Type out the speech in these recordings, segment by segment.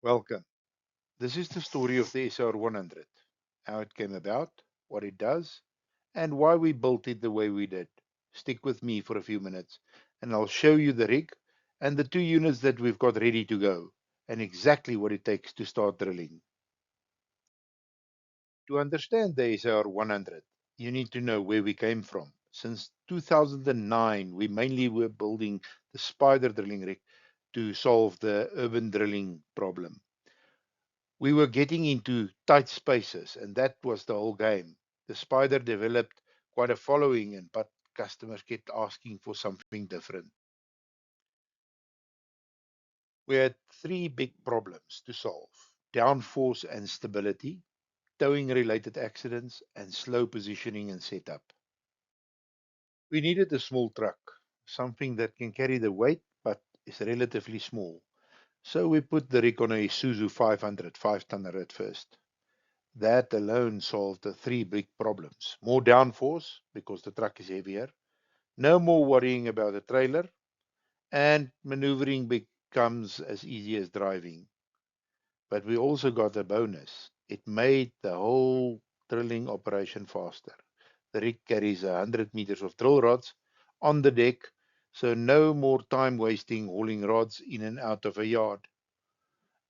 Welcome. This is the story of the SR 100, how it came about, what it does, and why we built it the way we did. Stick with me for a few minutes, and I'll show you the rig and the two units that we've got ready to go, and exactly what it takes to start drilling. To understand the SR 100, you need to know where we came from. Since 2009, we mainly were building the spider drilling rig to solve the urban drilling problem. We were getting into tight spaces, and that was the whole game. The spider developed quite a following, but customers kept asking for something different. We had three big problems to solve: downforce and stability, towing related accidents, and slow positioning and setup. We needed a small truck, something that can carry the weight but is relatively small. So we put the rig on a Isuzu 500 5-tonner at first. That alone solved the three big problems: more downforce because the truck is heavier, no more worrying about a trailer, and maneuvering becomes as easy as driving. But we also got a bonus: it made the whole drilling operation faster. The rig carries 100 meters of drill rods on the deck, so no more time wasting hauling rods in and out of a yard.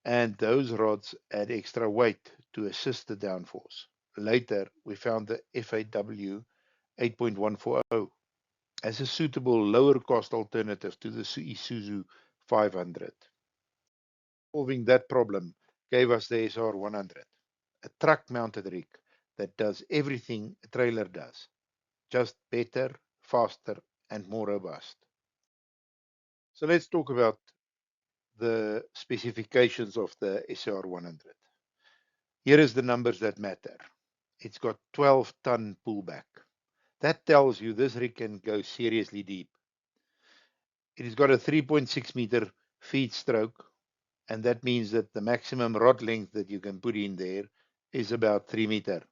And those rods add extra weight to assist the downforce. Later, we found the FAW 8.140 as a suitable lower cost alternative to the Isuzu 500. Solving that problem gave us the SR 100, a truck mounted rig that does everything a trailer does, just better, faster, and more robust. So let's talk about the specifications of the SR 100. Here is the numbers that matter. It's got 12-ton pullback. That tells you this rig can go seriously deep. It has got a 3.6 meter feed stroke, and that means that the maximum rod length that you can put in there is about 3 meter.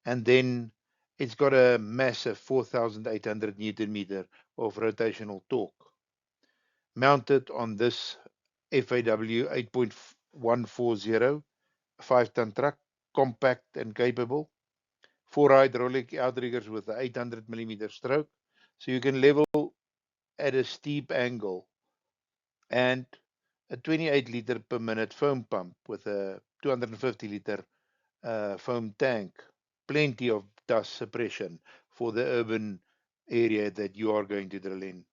And then it's got a massive 4,800 Newton meter of rotational torque. Mounted on this FAW 8.140 5-ton truck, compact and capable. 4 hydraulic outriggers with an 800 mm stroke, so you can level at a steep angle, and a 28 liter per minute foam pump with a 250 liter foam tank. Plenty of dust suppression for the urban area that you are going to drill in.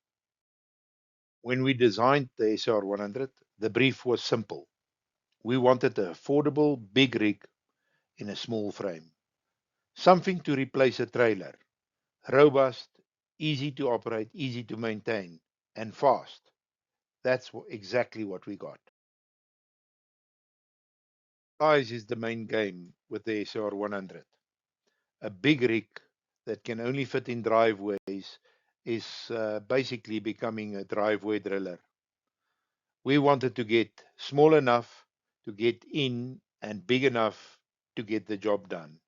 When we designed the SR 100, the brief was simple. We wanted an affordable big rig in a small frame, something to replace a trailer. Robust, easy to operate, easy to maintain, and fast. That's exactly what we got. Size is the main game with the SR 100. A big rig that can only fit in driveways is basically becoming a driveway driller. We wanted to get small enough to get in and big enough to get the job done.